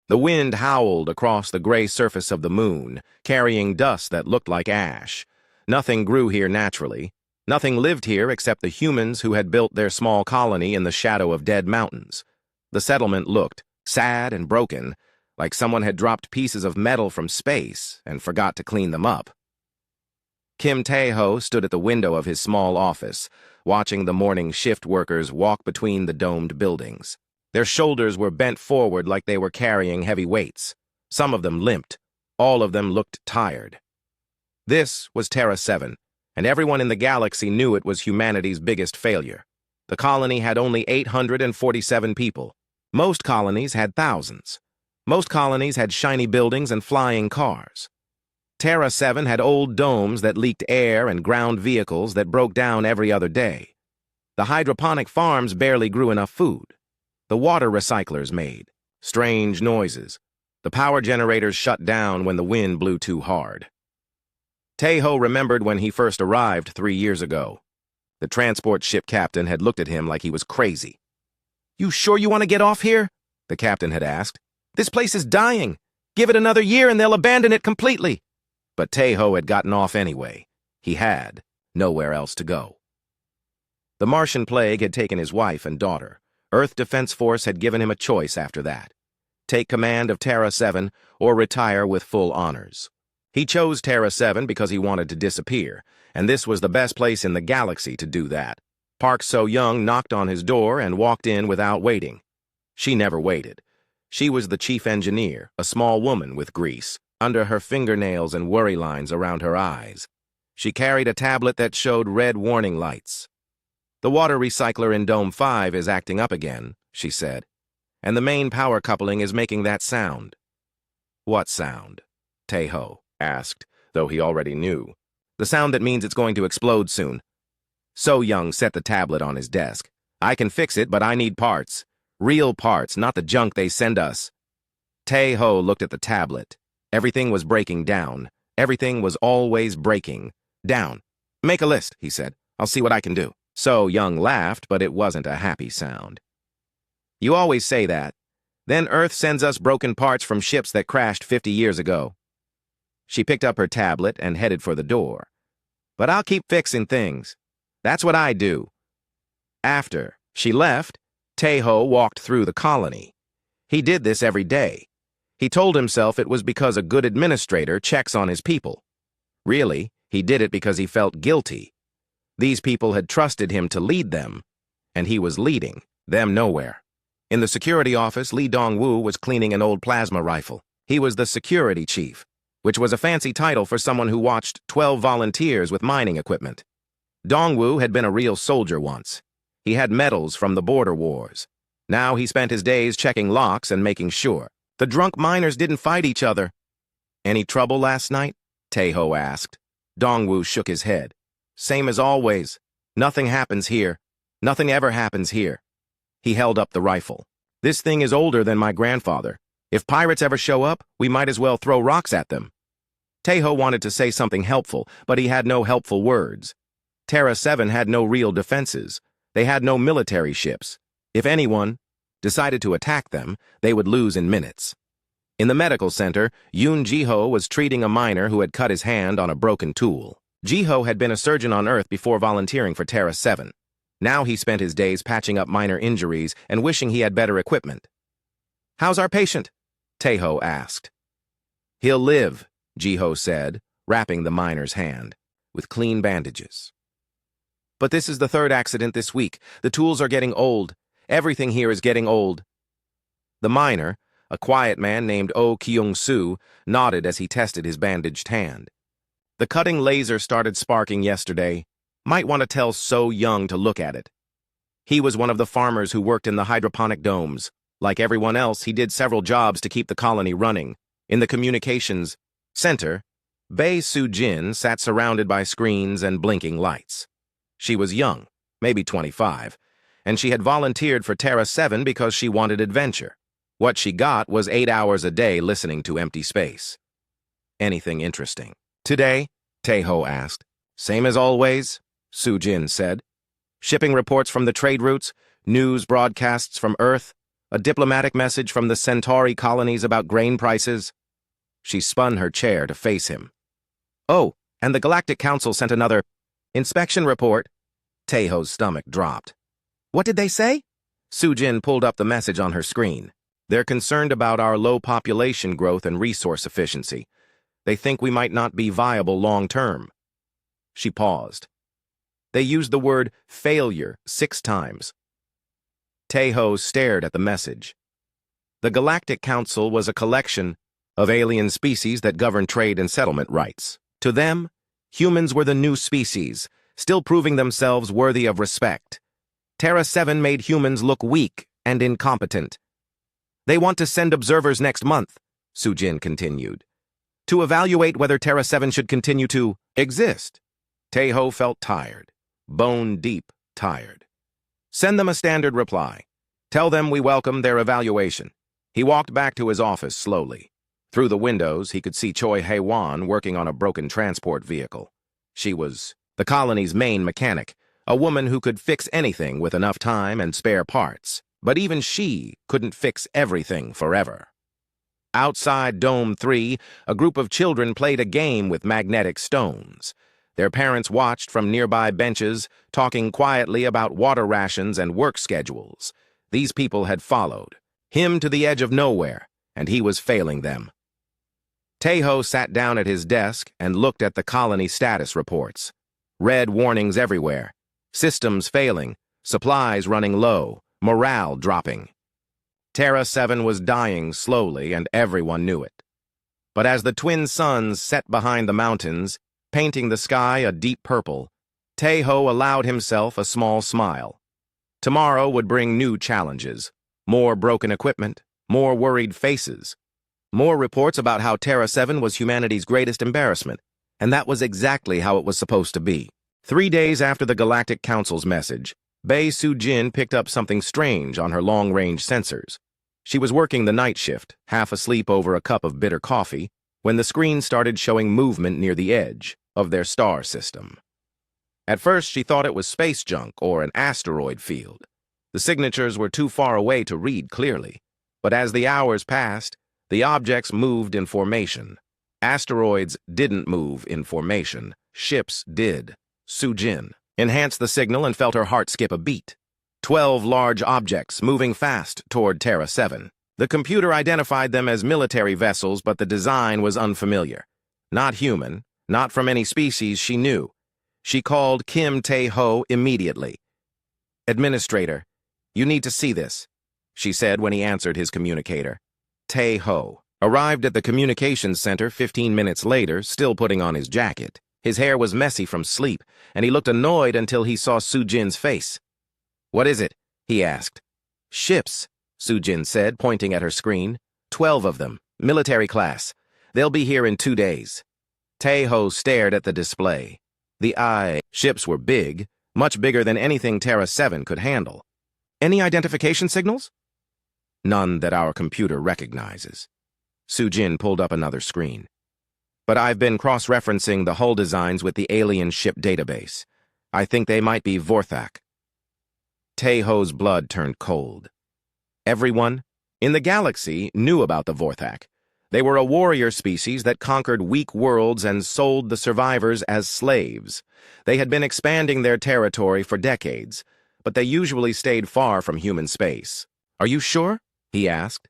The wind howled across the gray surface of the moon, carrying dust that looked like ash. Nothing grew here naturally. Nothing lived here except the humans who had built their small colony in the shadow of dead mountains. The settlement looked sad and broken, like someone had dropped pieces of metal from space and forgot to clean them up. Kim Tae-ho stood at the window of his small office, watching the morning shift workers walk between the domed buildings. Their shoulders were bent forward like they were carrying heavy weights. Some of them limped. All of them looked tired. This was Terra 7, and everyone in the galaxy knew it was humanity's biggest failure. The colony had only 847 people. Most colonies had thousands. Most colonies had shiny buildings and flying cars. Terra 7 had old domes that leaked air and ground vehicles that broke down every other day. The hydroponic farms barely grew enough food. The water recyclers made strange noises. The power generators shut down when the wind blew too hard. Tae-ho remembered when he first arrived 3 years ago. The transport ship captain had looked at him like he was crazy. "You sure you want to get off here?" the captain had asked. "This place is dying. Give it another year and they'll abandon it completely." But Tae-ho had gotten off anyway. He had nowhere else to go. The Martian plague had taken his wife and daughter. Earth Defense Force had given him a choice after that. Take command of Terra 7 or retire with full honors. He chose Terra 7 because he wanted to disappear, and this was the best place in the galaxy to do that. Park So-young knocked on his door and walked in without waiting. She never waited. She was the chief engineer, a small woman with grease under her fingernails and worry lines around her eyes. She carried a tablet that showed red warning lights. "The water recycler in Dome 5 is acting up again," she said, "and the main power coupling is making that sound." "What sound?" Tae-ho asked, though he already knew. "The sound that means it's going to explode soon." So-young set the tablet on his desk. "I can fix it, but I need parts. Real parts, not the junk they send us." Tae-ho looked at the tablet. Everything was breaking down. Everything was always breaking down. "Make a list," he said. "I'll see what I can do." So-young laughed, but it wasn't a happy sound. "You always say that. Then Earth sends us broken parts from ships that crashed 50 years ago." She picked up her tablet and headed for the door. "But I'll keep fixing things. That's what I do." After she left, Tae-ho walked through the colony. He did this every day. He told himself it was because a good administrator checks on his people. Really, he did it because he felt guilty. These people had trusted him to lead them, and he was leading them nowhere. In the security office, Lee Dong-woo was cleaning an old plasma rifle. He was the security chief, which was a fancy title for someone who watched 12 volunteers with mining equipment. Dong-woo had been a real soldier once. He had medals from the border wars. Now he spent his days checking locks and making sure the drunk miners didn't fight each other. "Any trouble last night?" Tae-ho asked. Dong-woo shook his head. "Same as always. Nothing happens here. Nothing ever happens here." He held up the rifle. "This thing is older than my grandfather. If pirates ever show up, we might as well throw rocks at them." Tae-ho wanted to say something helpful, but he had no helpful words. Terra 7 had no real defenses. They had no military ships. If anyone decided to attack them, they would lose in minutes. In the medical center, Yoon Ji-ho was treating a miner who had cut his hand on a broken tool. Ji-ho had been a surgeon on Earth before volunteering for Terra 7. Now he spent his days patching up minor injuries and wishing he had better equipment. "How's our patient?" Tae-ho asked. "He'll live," Ji-ho said, wrapping the miner's hand with clean bandages. "But this is the third accident this week. The tools are getting old. Everything here is getting old." The miner, a quiet man named Oh Kyung-soo, nodded as he tested his bandaged hand. "The cutting laser started sparking yesterday. Might want to tell So-young to look at it." He was one of the farmers who worked in the hydroponic domes. Like everyone else, he did several jobs to keep the colony running. In the communications center, Bae Soo-jin sat surrounded by screens and blinking lights. She was young, maybe 25, and she had volunteered for Terra 7 because she wanted adventure. What she got was 8 hours a day listening to empty space. "Anything interesting today?" Tae-ho asked. "Same as always," Soo-jin said. "Shipping reports from the trade routes, news broadcasts from Earth. A diplomatic message from the Centauri colonies about grain prices? She spun her chair to face him. Oh, and the Galactic Council sent another inspection report. Taeho's stomach dropped. What did they say? Sujin pulled up the message on her screen. They're concerned about our low population growth and resource efficiency. They think we might not be viable long-term. She paused. They used the word failure 6 times. Taeho stared at the message. The Galactic Council was a collection of alien species that govern trade and settlement rights. To them, humans were the new species, still proving themselves worthy of respect. Terra 7 made humans look weak and incompetent. They want to send observers next month, Sujin continued, to evaluate whether Terra 7 should continue to exist. Taeho felt tired, bone-deep tired. Send them a standard reply. Tell them we welcome their evaluation. He walked back to his office slowly. Through the windows, he could see Choi Hae-won working on a broken transport vehicle. She was the colony's main mechanic, a woman who could fix anything with enough time and spare parts. But even she couldn't fix everything forever. Outside Dome 3, a group of children played a game with magnetic stones. Their parents watched from nearby benches, talking quietly about water rations and work schedules. These people had followed him to the edge of nowhere, and he was failing them. Taeho sat down at his desk and looked at the colony status reports. Red warnings everywhere. Systems failing, supplies running low, morale dropping. Terra 7 was dying slowly, and everyone knew it. But as the twin suns set behind the mountains, painting the sky a deep purple, Taeho allowed himself a small smile. Tomorrow would bring new challenges. More broken equipment, more worried faces, more reports about how Terra 7 was humanity's greatest embarrassment, and that was exactly how it was supposed to be. 3 days after the Galactic Council's message, Bae Soo-jin picked up something strange on her long-range sensors. She was working the night shift, half asleep over a cup of bitter coffee, when the screen started showing movement near the edge of their star system. At first, she thought it was space junk or an asteroid field. The signatures were too far away to read clearly, but as the hours passed, the objects moved in formation. Asteroids didn't move in formation. Ships did. Soo-jin enhanced the signal and felt her heart skip a beat. 12 large objects moving fast toward Terra 7. The computer identified them as military vessels, but the design was unfamiliar. Not human, not from any species she knew. She called Kim Tae-ho immediately. "Administrator, you need to see this," she said when he answered his communicator. Tae-ho arrived at the communications center 15 minutes later, still putting on his jacket. His hair was messy from sleep, and he looked annoyed until he saw Soo-jin's face. "What is it?" he asked. "Ships," Soo-jin said, pointing at her screen. 12 of them, military class. They'll be here in 2 days. Tae-ho stared at the display. The ships were big, much bigger than anything Terra 7 could handle. "Any identification signals?" "None that our computer recognizes." Soo-jin pulled up another screen. "But I've been cross-referencing the hull designs with the alien ship database. I think they might be Vorthak." Taeho's blood turned cold. Everyone in the galaxy knew about the Vorthak. They were a warrior species that conquered weak worlds and sold the survivors as slaves. They had been expanding their territory for decades, but they usually stayed far from human space. "Are you sure?" he asked.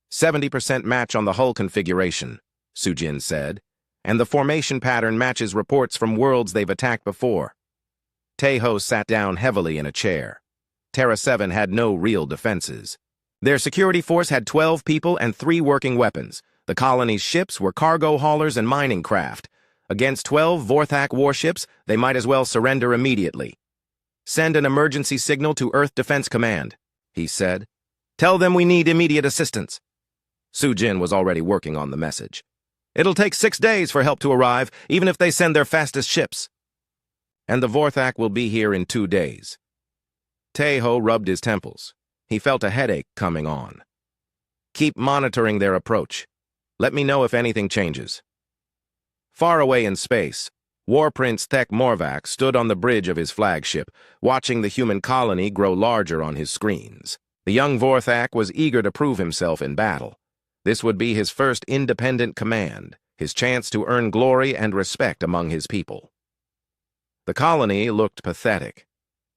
70% match on the hull configuration," Soo-jin said, "and the formation pattern matches reports from worlds they've attacked before." Taeho sat down heavily in a chair. Terra 7 had no real defenses. Their security force had 12 people and 3 working weapons. The colony's ships were cargo haulers and mining craft. Against 12 Vorthak warships, they might as well surrender immediately. "Send an emergency signal to Earth Defense Command," he said. "Tell them we need immediate assistance." Soo-jin was already working on the message. "It'll take 6 days for help to arrive, even if they send their fastest ships. And the Vorthak will be here in 2 days." Taeho rubbed his temples. He felt a headache coming on. "Keep monitoring their approach. Let me know if anything changes." Far away in space, War Prince Thek Morvac stood on the bridge of his flagship, watching the human colony grow larger on his screens. The young Vorthak was eager to prove himself in battle. This would be his first independent command, his chance to earn glory and respect among his people. The colony looked pathetic.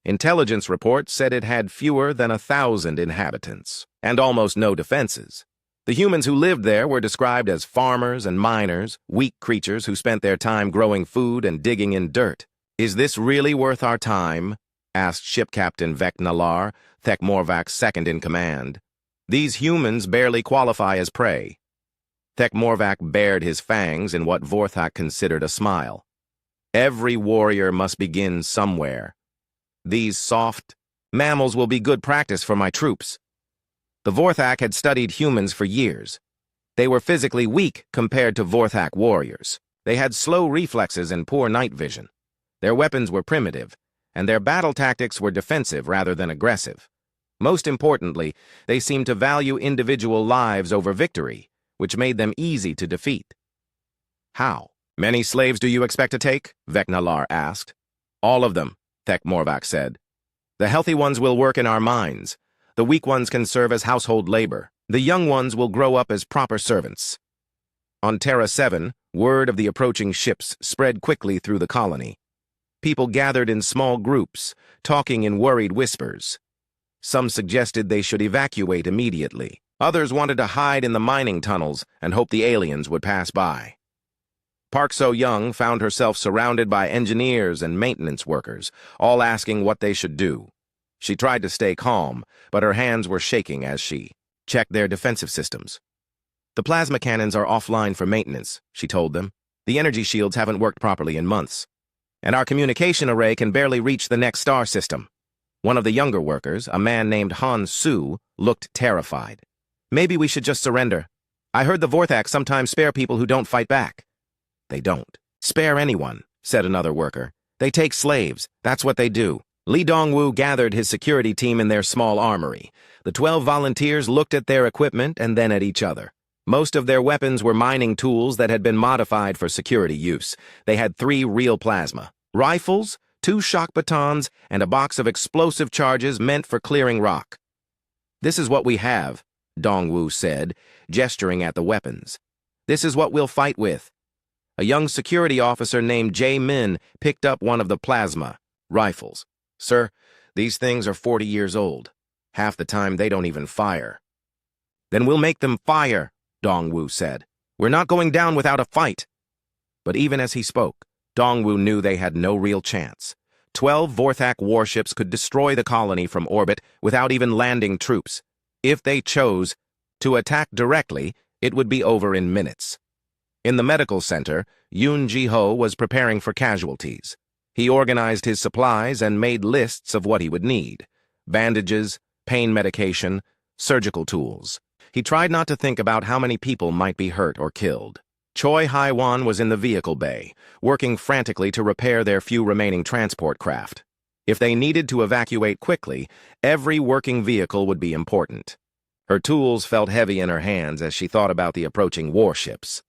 Intelligence reports said it had fewer than 1,000 inhabitants, and almost no defenses. The humans who lived there were described as farmers and miners, weak creatures who spent their time growing food and digging in dirt. "Is this really worth our time?" asked Ship Captain Vec Nalar, Thek Morvak's second-in-command. "These humans barely qualify as prey." Thek Morvak bared his fangs in what Vorthak considered a smile. "Every warrior must begin somewhere. These soft mammals will be good practice for my troops." The Vorthak had studied humans for years. They were physically weak compared to Vorthak warriors. They had slow reflexes and poor night vision. Their weapons were primitive, and their battle tactics were defensive rather than aggressive. Most importantly, they seemed to value individual lives over victory, which made them easy to defeat. "How many slaves do you expect to take?" Vec Nalar asked. "All of them," Thek Morvak said. "The healthy ones will work in our mines. The weak ones can serve as household labor. The young ones will grow up as proper servants." On Terra 7, word of the approaching ships spread quickly through the colony. People gathered in small groups, talking in worried whispers. Some suggested they should evacuate immediately. Others wanted to hide in the mining tunnels and hope the aliens would pass by. Park So-young found herself surrounded by engineers and maintenance workers, all asking what they should do. She tried to stay calm, but her hands were shaking as she checked their defensive systems. "The plasma cannons are offline for maintenance," she told them. "The energy shields haven't worked properly in months. And our communication array can barely reach the next star system." One of the younger workers, a man named Han Su, looked terrified. "Maybe we should just surrender. I heard the Vorthak sometimes spare people who don't fight back." "They don't spare anyone," said another worker. "They take slaves. That's what they do." Li Dongwu gathered his security team in their small armory. The 12 volunteers looked at their equipment and then at each other. Most of their weapons were mining tools that had been modified for security use. They had 3 real plasma rifles, 2 shock batons, and a box of explosive charges meant for clearing rock. "This is what we have," Dongwu said, gesturing at the weapons. "This is what we'll fight with." A young security officer named Jae Min picked up one of the plasma rifles. "Sir, these things are 40 years old. Half the time they don't even fire." "Then we'll make them fire," Dongwu said. "We're not going down without a fight." But even as he spoke, Dongwu knew they had no real chance. 12 Vorthak warships could destroy the colony from orbit without even landing troops. If they chose to attack directly, it would be over in minutes. In the medical center, Yoon Ji-ho was preparing for casualties. He organized his supplies and made lists of what he would need: bandages, pain medication, surgical tools. He tried not to think about how many people might be hurt or killed. Choi Hai-wan was in the vehicle bay, working frantically to repair their few remaining transport craft. If they needed to evacuate quickly, every working vehicle would be important. Her tools felt heavy in her hands as she thought about the approaching warships.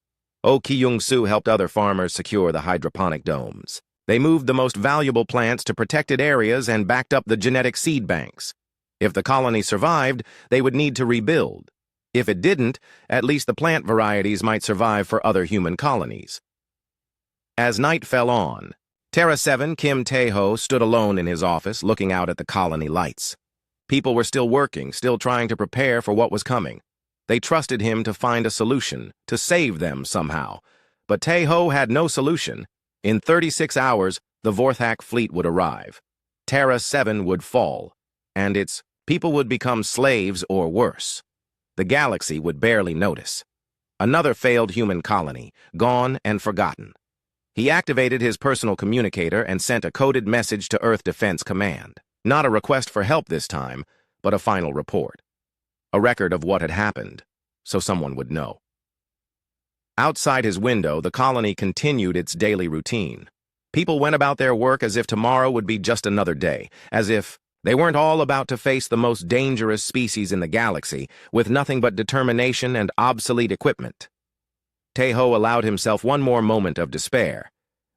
Oh Ki-young-soo helped other farmers secure the hydroponic domes. They moved the most valuable plants to protected areas and backed up the genetic seed banks. If the colony survived, they would need to rebuild. If it didn't, at least the plant varieties might survive for other human colonies. As night fell on, Terra 7 Kim Tae-ho stood alone in his office looking out at the colony lights. People were still working, still trying to prepare for what was coming. They trusted him to find a solution, to save them somehow. But Tae-ho had no solution. In 36 hours, the Vorthak fleet would arrive. Terra 7 would fall, and its people would become slaves or worse. The galaxy would barely notice. Another failed human colony, gone and forgotten. He activated his personal communicator and sent a coded message to Earth Defense Command. Not a request for help this time, but a final report. A record of what had happened, so someone would know. Outside his window, the colony continued its daily routine. People went about their work as if tomorrow would be just another day, as if they weren't all about to face the most dangerous species in the galaxy with nothing but determination and obsolete equipment. Tae-ho allowed himself one more moment of despair,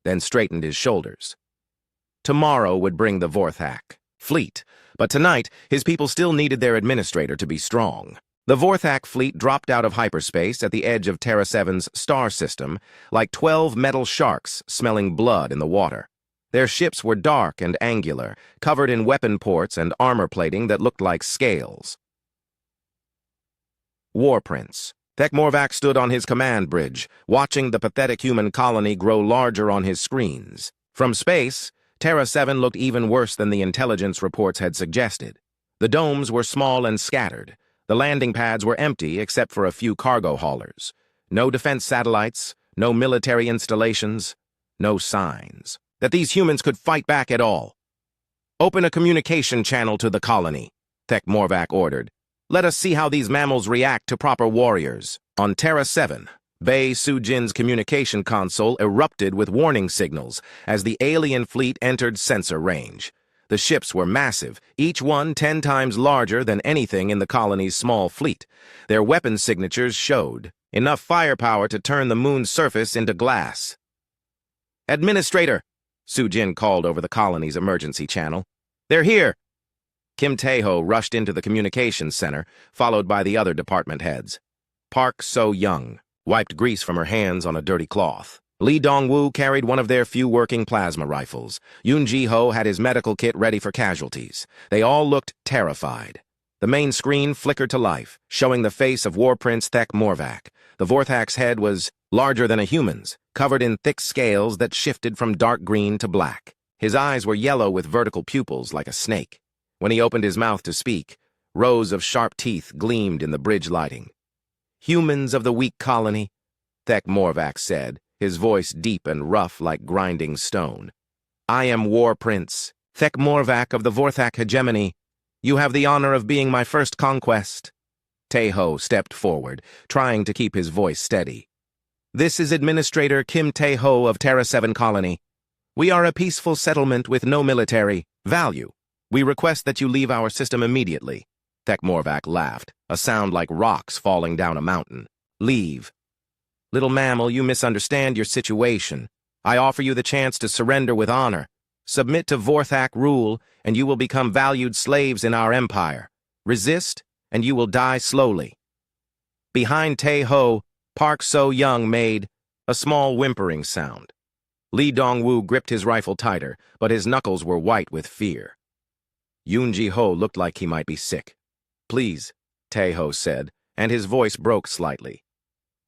then straightened his shoulders. Tomorrow would bring the Vorthak. fleet, but tonight his people still needed their administrator to be strong. The Vorthak fleet dropped out of hyperspace at the edge of Terra 7's star system like 12 metal sharks smelling blood in the water. Their ships were dark and angular, covered in weapon ports and armor plating that looked like scales. War Prince. Thekmorvac stood on his command bridge, watching the pathetic human colony grow larger on his screens. From space, Terra 7 looked even worse than the intelligence reports had suggested. The domes were small and scattered. The landing pads were empty except for a few cargo haulers. No defense satellites, no military installations, no signs that these humans could fight back at all. "Open a communication channel to the colony," Thekmorvac ordered. "Let us see how these mammals react to proper warriors." On Terra 7, Bei Sujin's communication console erupted with warning signals as the alien fleet entered sensor range. The ships were massive, each one 10 times larger than anything in the colony's small fleet. Their weapon signatures showed enough firepower to turn the moon's surface into glass. "Administrator," Sujin called over the colony's emergency channel. "They're here." Kim Tae-ho rushed into the communications center, followed by the other department heads. Park So-young wiped grease from her hands on a dirty cloth. Lee Dong-woo carried one of their few working plasma rifles. Yoon Ji-ho had his medical kit ready for casualties. They all looked terrified. The main screen flickered to life, showing the face of War Prince Thekmorvac. The Vorthak's head was larger than a human's, covered in thick scales that shifted from dark green to black. His eyes were yellow with vertical pupils like a snake. When he opened his mouth to speak, rows of sharp teeth gleamed in the bridge lighting. "Humans of the weak colony," Thekmorvac said, his voice deep and rough like grinding stone. "I am War Prince, Thekmorvac of the Vorthak hegemony. You have the honor of being my first conquest." Tae-ho stepped forward, trying to keep his voice steady. "This is Administrator Kim Tae-ho of Terra 7 Colony. We are a peaceful settlement with no military value. We request that you leave our system immediately." Thekmorvac laughed, a sound like rocks falling down a mountain. "Leave. Little mammal, you misunderstand your situation. I offer you the chance to surrender with honor. Submit to Vorthak rule, and you will become valued slaves in our empire. Resist, and you will die slowly." Behind Tae-ho, Park So-young made a small whimpering sound. Lee Dong-woo gripped his rifle tighter, but his knuckles were white with fear. Yoon Ji-ho looked like he might be sick. "Please," Tae-ho said, and his voice broke slightly.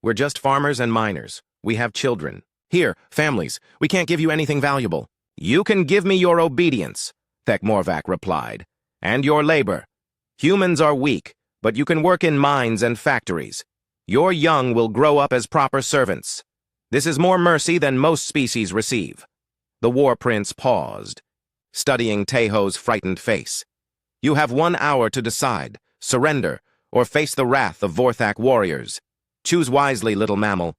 "We're just farmers and miners. We have children. Here, families, we can't give you anything valuable." "You can give me your obedience," Thekmorvac replied, "and your labor. Humans are weak, but you can work in mines and factories. Your young will grow up as proper servants. This is more mercy than most species receive." The War Prince paused, studying Tae-ho's frightened face. "You have 1 hour to decide. Surrender, or face the wrath of Vorthak warriors. Choose wisely, little mammal."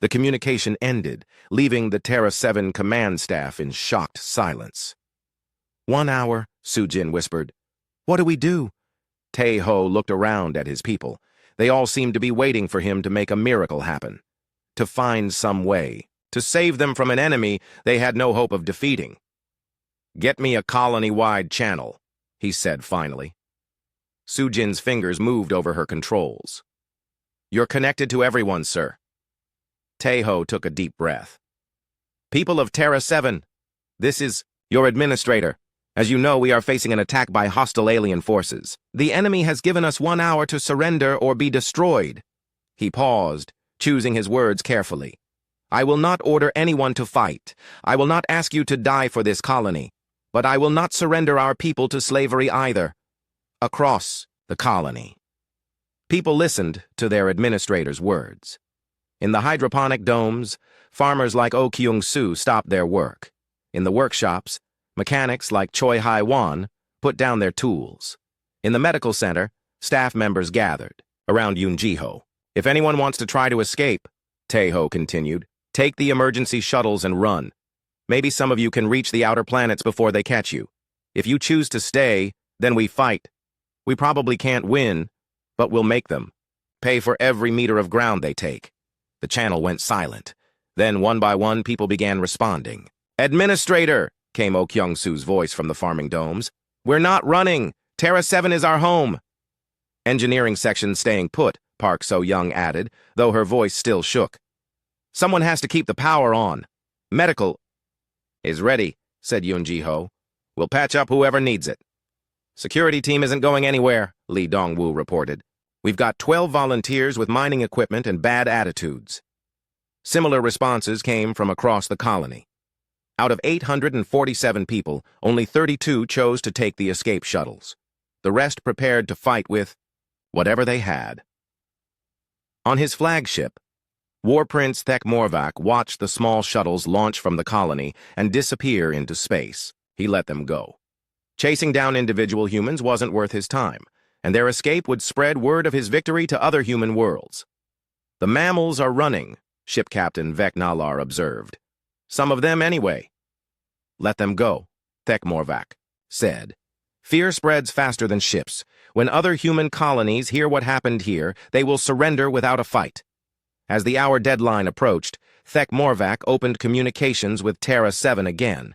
The communication ended, leaving the Terra 7 command staff in shocked silence. "1 hour," Sujin whispered. "What do we do?" Tae-ho looked around at his people. They all seemed to be waiting for him to make a miracle happen. To find some way. To save them from an enemy they had no hope of defeating. "Get me a colony-wide channel," he said finally. Sujin's fingers moved over her controls. "You're connected to everyone, sir." Tae-ho took a deep breath. "People of Terra 7, this is your administrator. As you know, we are facing an attack by hostile alien forces. The enemy has given us 1 hour to surrender or be destroyed." He paused, choosing his words carefully. "I will not order anyone to fight. I will not ask you to die for this colony. But I will not surrender our people to slavery either." Across the colony, people listened to their administrator's words. In the hydroponic domes, farmers like Oh Kyung-soo stopped their work. In the workshops, mechanics like Choi Hai-won put down their tools. In the medical center, staff members gathered around Yoon Ji-ho. "If anyone wants to try to escape," Tae-ho continued, "take the emergency shuttles and run. Maybe some of you can reach the outer planets before they catch you. If you choose to stay, then we fight. We probably can't win, but we'll make them. Pay for every meter of ground they take." The channel went silent. Then, one by one, people began responding. "Administrator," came Oh Kyung-soo's voice from the farming domes. We're not running. Terra 7 is our home. Engineering section staying put, Park So-young added, though her voice still shook. Someone has to keep the power on. Medical is ready, said Yoon-ji-ho. We'll patch up whoever needs it. Security team isn't going anywhere, Lee Dong-woo reported. We've got 12 volunteers with mining equipment and bad attitudes. Similar responses came from across the colony. Out of 847 people, only 32 chose to take the escape shuttles. The rest prepared to fight with whatever they had. On his flagship, War Prince Thek Morvac watched the small shuttles launch from the colony and disappear into space. He let them go. Chasing down individual humans wasn't worth his time, and their escape would spread word of his victory to other human worlds. The mammals are running, Ship Captain Vec Nalar observed. Some of them anyway. Let them go, Thek Morvac said. Fear spreads faster than ships. When other human colonies hear what happened here, they will surrender without a fight. As the hour deadline approached, Thek Morvac opened communications with Terra 7 again.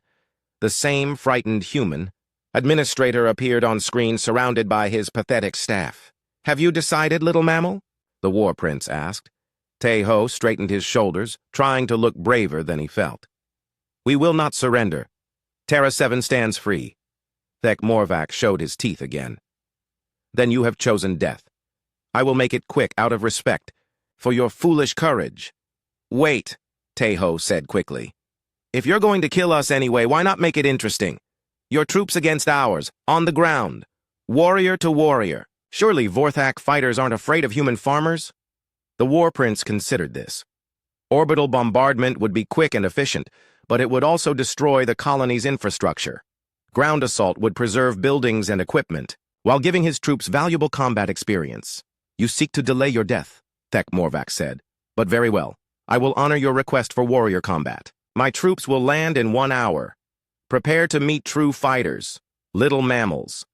The same frightened human administrator appeared on screen surrounded by his pathetic staff. Have you decided, little mammal? The War Prince asked. Tae-ho straightened his shoulders, trying to look braver than he felt. We will not surrender. Terra 7 stands free. Thek Morvac showed his teeth again. Then you have chosen death. I will make it quick out of respect for your foolish courage. Wait, Tae-ho said quickly. If you're going to kill us anyway, why not make it interesting? Your troops against ours, on the ground. Warrior to warrior. Surely Vorthak fighters aren't afraid of human farmers? The War Prince considered this. Orbital bombardment would be quick and efficient, but it would also destroy the colony's infrastructure. Ground assault would preserve buildings and equipment, while giving his troops valuable combat experience. You seek to delay your death, Thek Morvac said. But very well. I will honor your request for warrior combat. My troops will land in 1 hour. Prepare to meet true fighters, little mammals.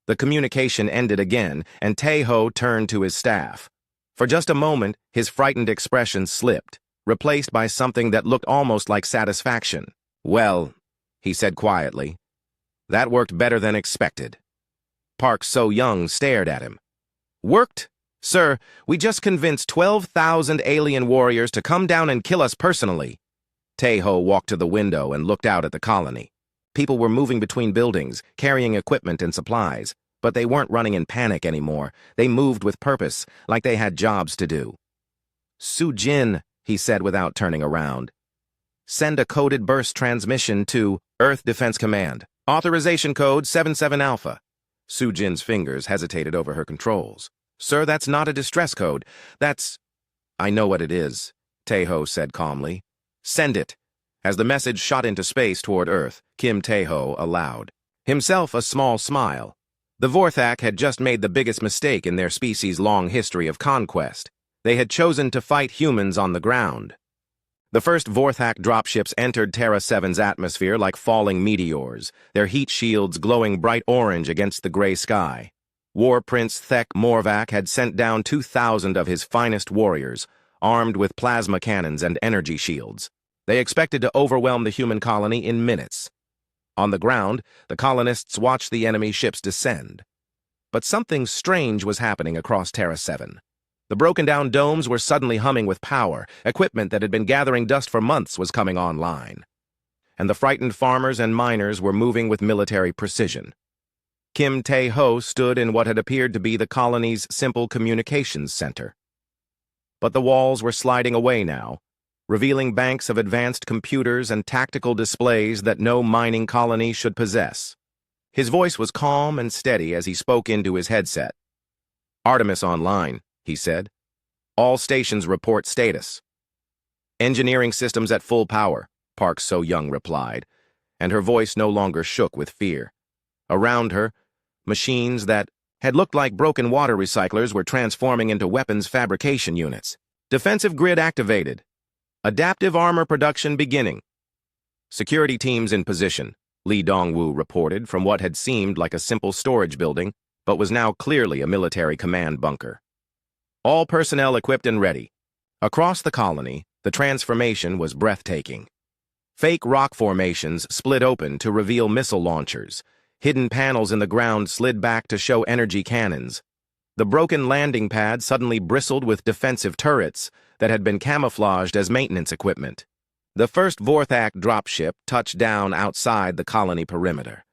The communication ended again, and Tae-ho turned to his staff. For just a moment, his frightened expression slipped, replaced by something that looked almost like satisfaction. Well, he said quietly, that worked better than expected. Park So-young stared at him. Worked? Sir, we just convinced 12,000 alien warriors to come down and kill us personally. Tae-ho walked to the window and looked out at the colony. People were moving between buildings, carrying equipment and supplies, but they weren't running in panic anymore. They moved with purpose, like they had jobs to do. Su-jin, he said without turning around. Send a coded burst transmission to Earth Defense Command. Authorization code 77 Alpha. Su-jin's fingers hesitated over her controls. Sir, that's not a distress code. That's... I know what it is, Tae-ho said calmly. Send it. As the message shot into space toward Earth, Kim Tae-ho allowed. Himself a small smile. The Vorthak had just made the biggest mistake in their species' long history of conquest. They had chosen to fight humans on the ground. The first Vorthak dropships entered Terra 7's atmosphere like falling meteors, their heat shields glowing bright orange against the gray sky. War Prince Thek Morvac had sent down 2,000 of his finest warriors, armed with plasma cannons and energy shields. They expected to overwhelm the human colony in minutes. On the ground, the colonists watched the enemy ships descend. But something strange was happening across Terra 7. The broken-down domes were suddenly humming with power. Equipment that had been gathering dust for months was coming online. And the frightened farmers and miners were moving with military precision. Kim Tae-ho stood in what had appeared to be the colony's simple communications center. But the walls were sliding away now, revealing banks of advanced computers and tactical displays that no mining colony should possess. His voice was calm and steady as he spoke into his headset. Artemis online, he said. All stations report status. Engineering systems at full power, Park So-young replied, and her voice no longer shook with fear. Around her, machines that had looked like broken water recyclers were transforming into weapons fabrication units. Defensive grid activated. Adaptive armor production beginning. Security teams in position, Lee Dong-woo reported from what had seemed like a simple storage building, but was now clearly a military command bunker. All personnel equipped and ready. Across the colony, the transformation was breathtaking. Fake rock formations split open to reveal missile launchers, Hidden panels in the ground slid back to show energy cannons. The broken landing pad suddenly bristled with defensive turrets that had been camouflaged as maintenance equipment. The first Vorthak dropship touched down outside the colony perimeter.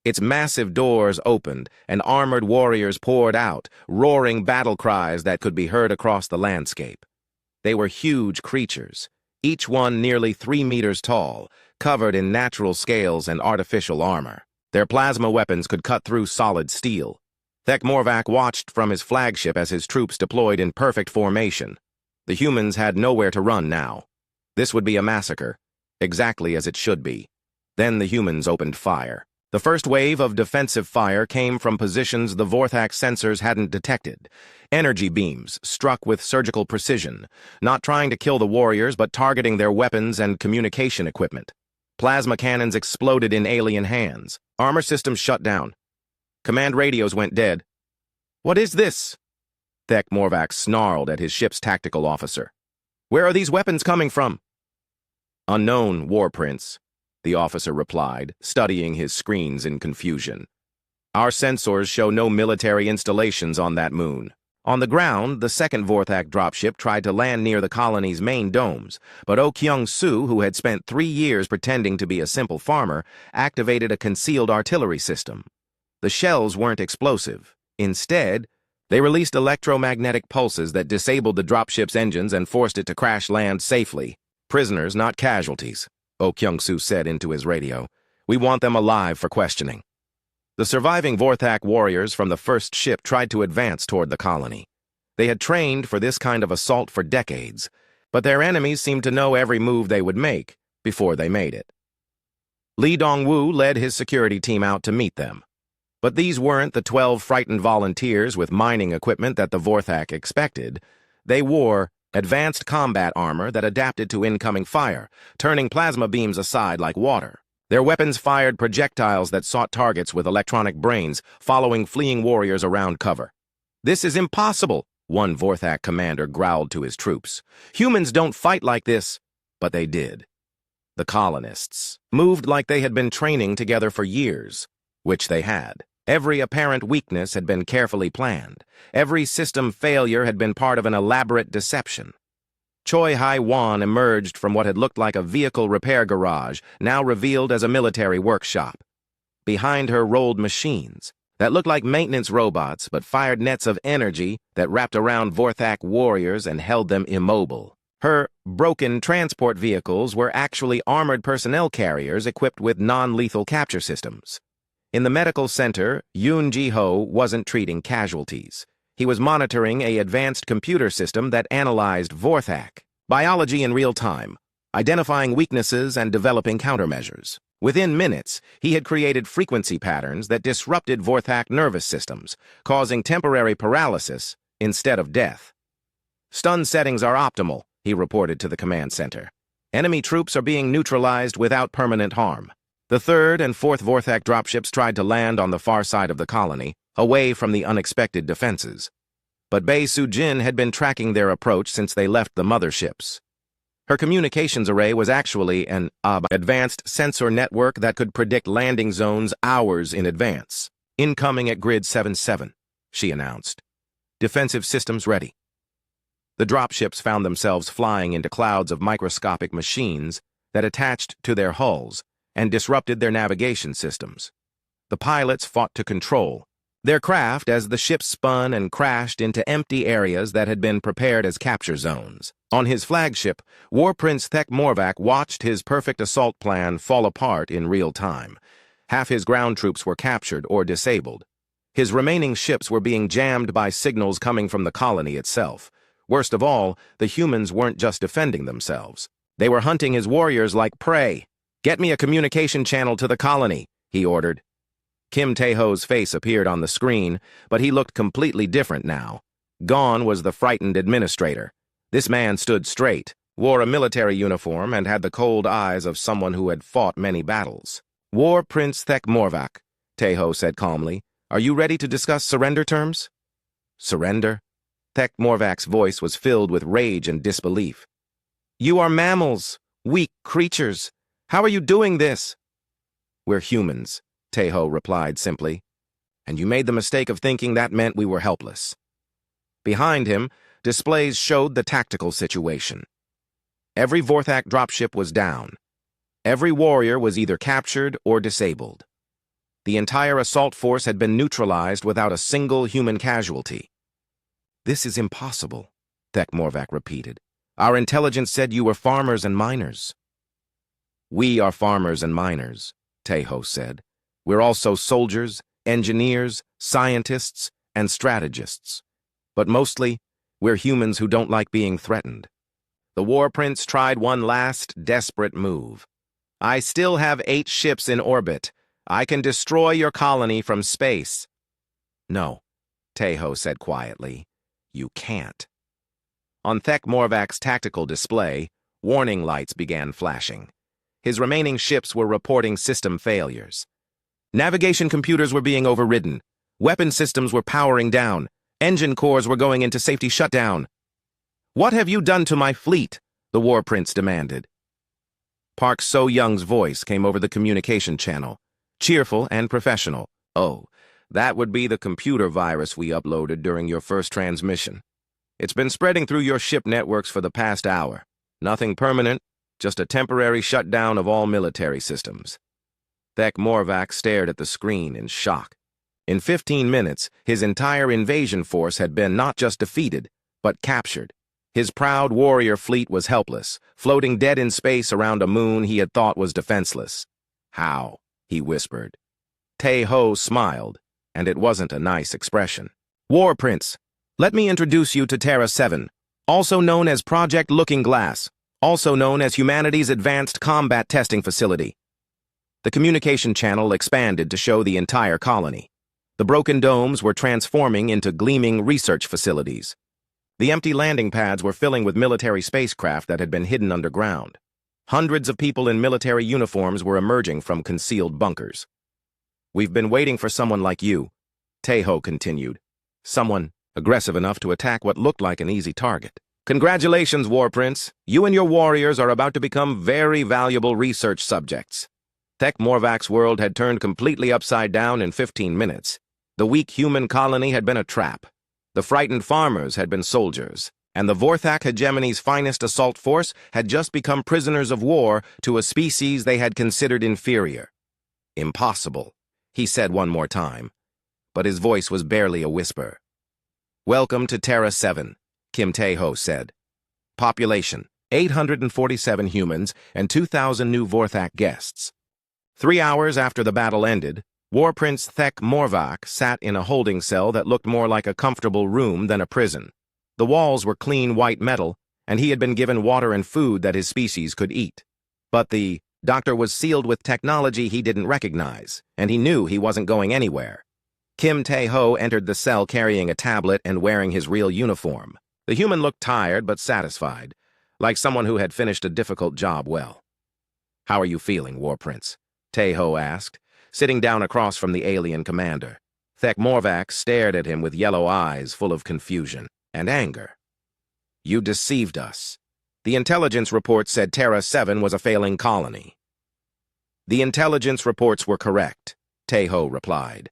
Its massive doors opened, and armored warriors poured out, roaring battle cries that could be heard across the landscape. They were huge creatures, each one nearly 3 meters tall, covered in natural scales and artificial armor. Their plasma weapons could cut through solid steel. Thek-Morvac watched from his flagship as his troops deployed in perfect formation. The humans had nowhere to run now. This would be a massacre, exactly as it should be. Then the humans opened fire. The first wave of defensive fire came from positions the Vorthak sensors hadn't detected. Energy beams struck with surgical precision, not trying to kill the warriors but targeting their weapons and communication equipment. Plasma cannons exploded in alien hands. Armor systems shut down. Command radios went dead. "What is this?" Thek-Morvac snarled at his ship's tactical officer. "Where are these weapons coming from?" "Unknown, War Prince," the officer replied, studying his screens in confusion. "Our sensors show no military installations on that moon." On the ground, the second Vorthak dropship tried to land near the colony's main domes, but Oh Kyung-soo, who had spent 3 years pretending to be a simple farmer, activated a concealed artillery system. The shells weren't explosive. Instead, they released electromagnetic pulses that disabled the dropship's engines and forced it to crash land safely. "Prisoners, not casualties," Oh Kyung-soo said into his radio. "We want them alive for questioning." The surviving Vorthak warriors from the first ship tried to advance toward the colony. They had trained for this kind of assault for decades, but their enemies seemed to know every move they would make before they made it. Lee Dong-woo led his security team out to meet them. But these weren't the 12 frightened volunteers with mining equipment that the Vorthak expected. They wore advanced combat armor that adapted to incoming fire, turning plasma beams aside like water. Their weapons fired projectiles that sought targets with electronic brains, following fleeing warriors around cover. "This is impossible," one Vorthak commander growled to his troops. "Humans don't fight like this." But they did. The colonists moved like they had been training together for years, which they had. Every apparent weakness had been carefully planned. Every system failure had been part of an elaborate deception. Choi Hai-wan emerged from what had looked like a vehicle repair garage, now revealed as a military workshop. Behind her rolled machines that looked like maintenance robots but fired nets of energy that wrapped around Vorthak warriors and held them immobile. Her broken transport vehicles were actually armored personnel carriers equipped with non-lethal capture systems. In the medical center, Yoon Ji-ho wasn't treating casualties. He was monitoring an advanced computer system that analyzed Vorthak biology in real time, identifying weaknesses and developing countermeasures. Within minutes, he had created frequency patterns that disrupted Vorthak nervous systems, causing temporary paralysis instead of death. "Stun settings are optimal," he reported to the command center. "Enemy troops are being neutralized without permanent harm." The third and fourth Vorthak dropships tried to land on the far side of the colony, away from the unexpected defenses. But Bae Soo-jin had been tracking their approach since they left the motherships. Her communications array was actually an advanced sensor network that could predict landing zones hours in advance. "Incoming at grid 77, she announced. "Defensive systems ready." The dropships found themselves flying into clouds of microscopic machines that attached to their hulls and disrupted their navigation systems. The pilots fought to control their craft as the ship spun and crashed into empty areas that had been prepared as capture zones. On his flagship, War Prince Thek-Morvac watched his perfect assault plan fall apart in real time. Half his ground troops were captured or disabled. His remaining ships were being jammed by signals coming from the colony itself. Worst of all, the humans weren't just defending themselves. They were hunting his warriors like prey. "Get me a communication channel to the colony," he ordered. Kim Tae-ho's face appeared on the screen, but he looked completely different now. Gone was the frightened administrator. This man stood straight, wore a military uniform, and had the cold eyes of someone who had fought many battles. "War Prince Thek-Morvac," Tae-ho said calmly. "Are you ready to discuss surrender terms?" "Surrender?" Thek-Morvac's voice was filled with rage and disbelief. "You are mammals, weak creatures. How are you doing this?" "We're humans," Taeho replied simply. And you made the mistake of thinking that meant we were helpless. Behind him, displays showed the tactical situation. Every Vorthak dropship was down. Every warrior was either captured or disabled. The entire assault force had been neutralized without a single human casualty. This is impossible, Thek Morvac repeated. Our intelligence said you were farmers and miners. We are farmers and miners, Taeho said. We're also soldiers, engineers, scientists, and strategists. But mostly, we're humans who don't like being threatened. The War Prince tried one last, desperate move. I still have 8 ships in orbit. I can destroy your colony from space. No, Taeho said quietly. You can't. On Thek Morvac's tactical display, warning lights began flashing. His remaining ships were reporting system failures. Navigation computers were being overridden. Weapon systems were powering down. Engine cores were going into safety shutdown. What have you done to my fleet? The War Prince demanded. Park So-young's voice came over the communication channel, cheerful and professional. Oh, that would be the computer virus we uploaded during your first transmission. It's been spreading through your ship networks for the past hour. Nothing permanent, just a temporary shutdown of all military systems. Thek Morvac stared at the screen in shock. In 15 minutes, his entire invasion force had been not just defeated, but captured. His proud warrior fleet was helpless, floating dead in space around a moon he had thought was defenseless. How? He whispered. Taeho smiled, and it wasn't a nice expression. War Prince, let me introduce you to Terra 7, also known as Project Looking Glass, also known as humanity's advanced combat testing facility. The communication channel expanded to show the entire colony. The broken domes were transforming into gleaming research facilities. The empty landing pads were filling with military spacecraft that had been hidden underground. Hundreds of people in military uniforms were emerging from concealed bunkers. We've been waiting for someone like you, Taeho continued. Someone aggressive enough to attack what looked like an easy target. Congratulations, War Prince. You and your warriors are about to become very valuable research subjects. Thek Morvac's world had turned completely upside down in 15 minutes. The weak human colony had been a trap. The frightened farmers had been soldiers, and the Vorthak hegemony's finest assault force had just become prisoners of war to a species they had considered inferior. Impossible, he said one more time, but his voice was barely a whisper. Welcome to Terra 7, Kim Taeho said. Population, 847 humans and 2,000 new Vorthak guests. 3 hours after the battle ended, War Prince Thek Morvac sat in a holding cell that looked more like a comfortable room than a prison. The walls were clean white metal, and he had been given water and food that his species could eat. But the doctor was sealed with technology he didn't recognize, and he knew he wasn't going anywhere. Kim Taeho entered the cell carrying a tablet and wearing his real uniform. The human looked tired but satisfied, like someone who had finished a difficult job well. How are you feeling, War Prince? Taeho asked, sitting down across from the alien commander. Thek Morvac stared at him with yellow eyes full of confusion and anger. You deceived us. The intelligence report said Terra 7 was a failing colony. The intelligence reports were correct, Taeho replied.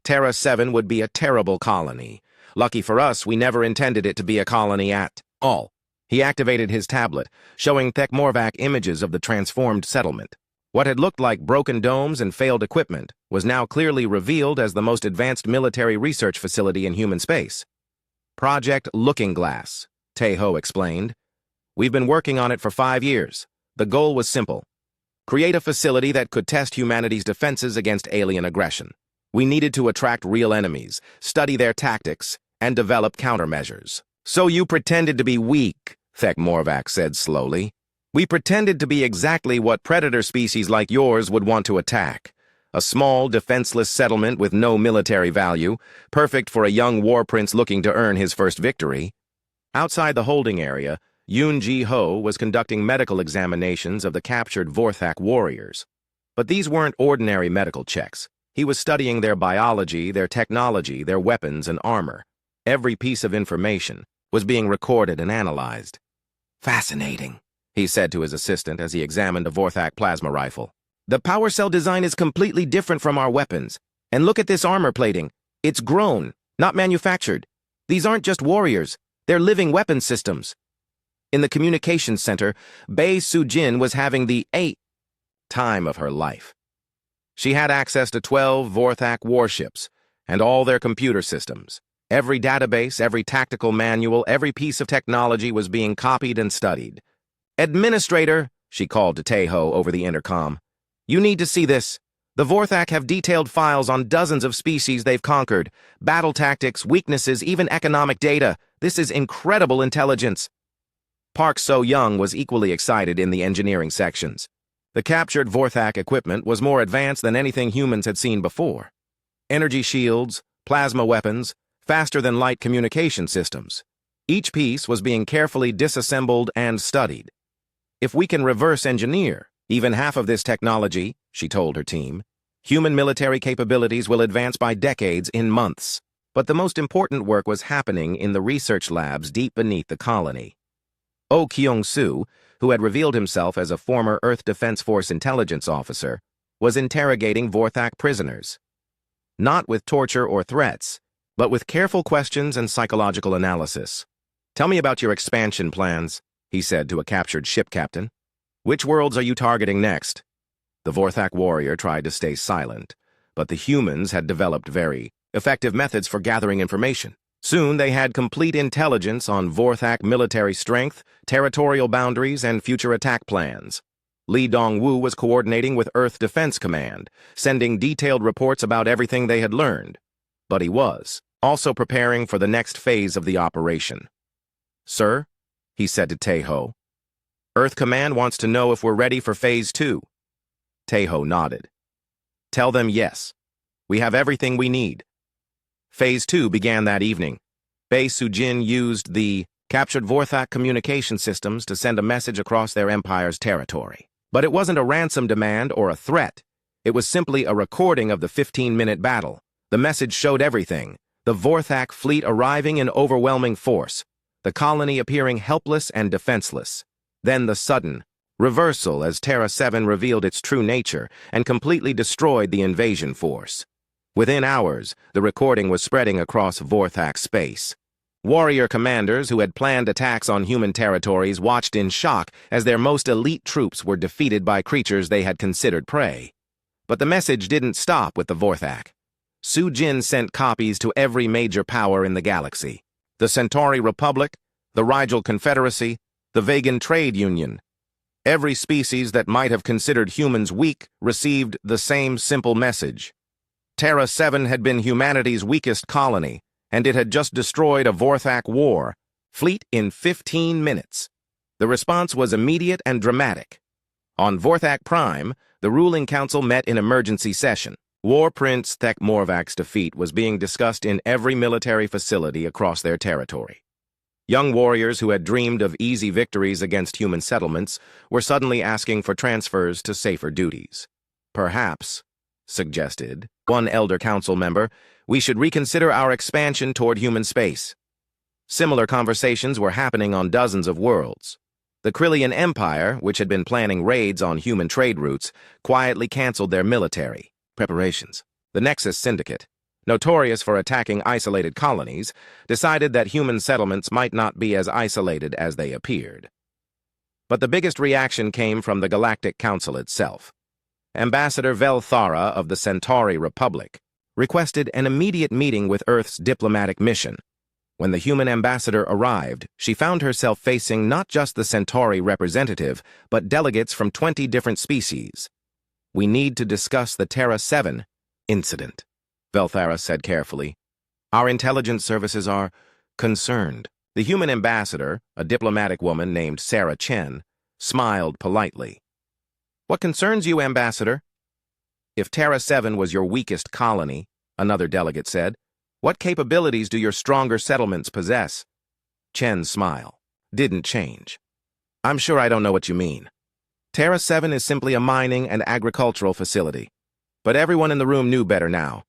Terra 7 would be a terrible colony. Lucky for us, we never intended it to be a colony at all. He activated his tablet, showing Thek Morvac images of the transformed settlement. What had looked like broken domes and failed equipment was now clearly revealed as the most advanced military research facility in human space. Project Looking Glass, Taeho explained. We've been working on it for 5 years. The goal was simple. Create a facility that could test humanity's defenses against alien aggression. We needed to attract real enemies, study their tactics, and develop countermeasures. So you pretended to be weak, Thek Morvac said slowly. We pretended to be exactly what predator species like yours would want to attack. A small, defenseless settlement with no military value, perfect for a young war prince looking to earn his first victory. Outside the holding area, Yoon Ji-ho was conducting medical examinations of the captured Vorthak warriors. But these weren't ordinary medical checks. He was studying their biology, their technology, their weapons and armor. Every piece of information was being recorded and analyzed. Fascinating, he said to his assistant as he examined a Vorthak plasma rifle. The power cell design is completely different from our weapons. And look at this armor plating. It's grown, not manufactured. These aren't just warriors. They're living weapon systems. In the communications center, Bei Sujin was having the time of her life. She had access to 12 Vorthak warships and all their computer systems. Every database, every tactical manual, every piece of technology was being copied and studied. "Administrator," she called to Taeho over the intercom, "you need to see this. The Vorthak have detailed files on dozens of species they've conquered, battle tactics, weaknesses, even economic data. This is incredible intelligence." Park So-young was equally excited in the engineering sections. The captured Vorthak equipment was more advanced than anything humans had seen before. Energy shields, plasma weapons, faster-than-light communication systems. Each piece was being carefully disassembled and studied. "If we can reverse engineer even half of this technology," she told her team, "human military capabilities will advance by decades in months." But the most important work was happening in the research labs deep beneath the colony. Oh Kyung-soo, who had revealed himself as a former Earth Defense Force intelligence officer, was interrogating Vorthak prisoners. Not with torture or threats, but with careful questions and psychological analysis. "Tell me about your expansion plans," he said to a captured ship captain. "Which worlds are you targeting next?" The Vorthak warrior tried to stay silent, but the humans had developed very effective methods for gathering information. Soon they had complete intelligence on Vorthak military strength, territorial boundaries, and future attack plans. Lee Dong-woo was coordinating with Earth Defense Command, sending detailed reports about everything they had learned. But he was also preparing for the next phase of the operation. "Sir," he said to Taeho, "Earth Command wants to know if we're ready for Phase 2. Taeho nodded. "Tell them yes. We have everything we need." Phase 2 began that evening. Bei Sujin used the captured Vorthak communication systems to send a message across their empire's territory. But it wasn't a ransom demand or a threat. It was simply a recording of the 15-minute battle. The message showed everything: the Vorthak fleet arriving in overwhelming force, the colony appearing helpless and defenseless. Then the sudden reversal as Terra 7 revealed its true nature and completely destroyed the invasion force. Within hours, the recording was spreading across Vorthak space. Warrior commanders who had planned attacks on human territories watched in shock as their most elite troops were defeated by creatures they had considered prey. But the message didn't stop with the Vorthak. Sujin sent copies to every major power in the galaxy: the Centauri Republic, the Rigel Confederacy, the Vegan Trade Union. Every species that might have considered humans weak received the same simple message. Terra 7 had been humanity's weakest colony, and it had just destroyed a Vorthak war fleet in 15 minutes. The response was immediate and dramatic. On Vorthak Prime, the ruling council met in emergency session. War Prince Thek Morvak's defeat was being discussed in every military facility across their territory. Young warriors who had dreamed of easy victories against human settlements were suddenly asking for transfers to safer duties. "Perhaps," suggested one elder council member, "we should reconsider our expansion toward human space." Similar conversations were happening on dozens of worlds. The Krillian Empire, which had been planning raids on human trade routes, quietly canceled their military preparations. The Nexus Syndicate, notorious for attacking isolated colonies, decided that human settlements might not be as isolated as they appeared. But the biggest reaction came from the Galactic Council itself. Ambassador Velthara of the Centauri Republic requested an immediate meeting with Earth's diplomatic mission. When the human ambassador arrived, she found herself facing not just the Centauri representative, but delegates from 20 different species. "We need to discuss the Terra 7 incident," Velthara said carefully. "Our intelligence services are concerned." The human ambassador, a diplomatic woman named Sarah Chen, smiled politely. "What concerns you, Ambassador?" "If Terra 7 was your weakest colony," another delegate said, "what capabilities do your stronger settlements possess?" Chen's smile didn't change. "I'm sure I don't know what you mean. Terra 7 is simply a mining and agricultural facility. But everyone in the room knew better now.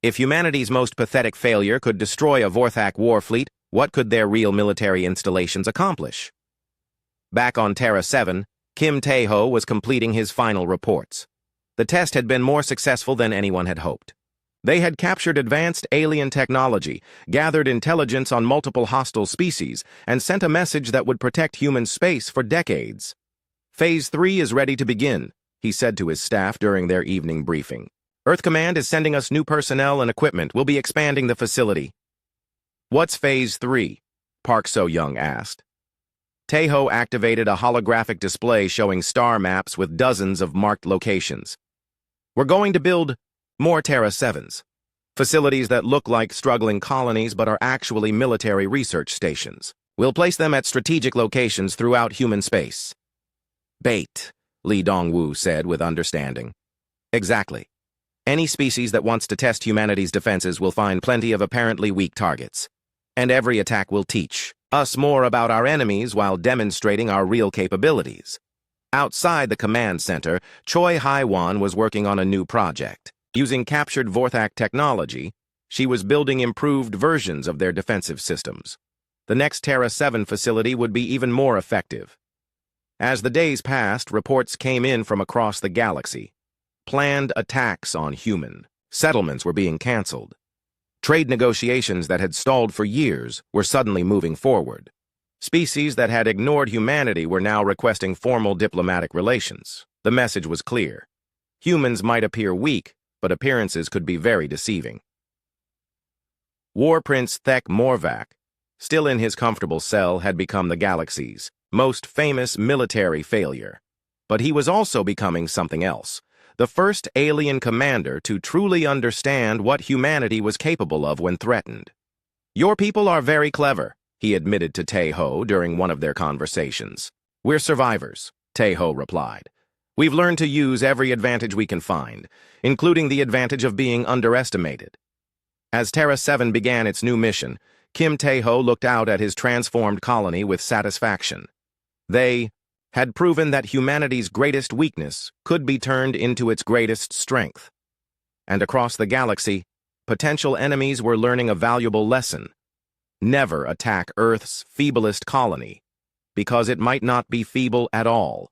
If humanity's most pathetic failure could destroy a Vorthak war fleet, what could their real military installations accomplish?" Back on Terra 7, Kim Taeho was completing his final reports. The test had been more successful than anyone had hoped. They had captured advanced alien technology, gathered intelligence on multiple hostile species, and sent a message that would protect human space for decades. Phase 3 is ready to begin, he said to his staff during their evening briefing. Earth Command is sending us new personnel and equipment. We'll be expanding the facility. What's Phase 3? Park So-young asked. Taeho activated a holographic display showing star maps with dozens of marked locations. We're going to build more Terra 7s, facilities that look like struggling colonies but are actually military research stations. We'll place them at strategic locations throughout human space. Bait, Lee Dongwoo said with understanding. Exactly. Any species that wants to test humanity's defenses will find plenty of apparently weak targets. And every attack will teach us more about our enemies while demonstrating our real capabilities. Outside the command center, Choi Hai-wan was working on a new project. Using captured Vorthak technology, she was building improved versions of their defensive systems. The next Terra 7 facility would be even more effective. As the days passed, reports came in from across the galaxy. Planned attacks on human settlements were being canceled. Trade negotiations that had stalled for years were suddenly moving forward. Species that had ignored humanity were now requesting formal diplomatic relations. The message was clear. Humans might appear weak, but appearances could be very deceiving. War Prince Thek Morvac, still in his comfortable cell, had become the galaxy's most famous military failure. But he was also becoming something else, the first alien commander to truly understand what humanity was capable of when threatened. Your people are very clever, he admitted to Taeho during one of their conversations. We're survivors, Taeho replied. We've learned to use every advantage we can find, including the advantage of being underestimated. As Terra 7 began its new mission, Kim Taeho looked out at his transformed colony with satisfaction. They had proven that humanity's greatest weakness could be turned into its greatest strength. And across the galaxy, potential enemies were learning a valuable lesson. Never attack Earth's feeblest colony, because it might not be feeble at all.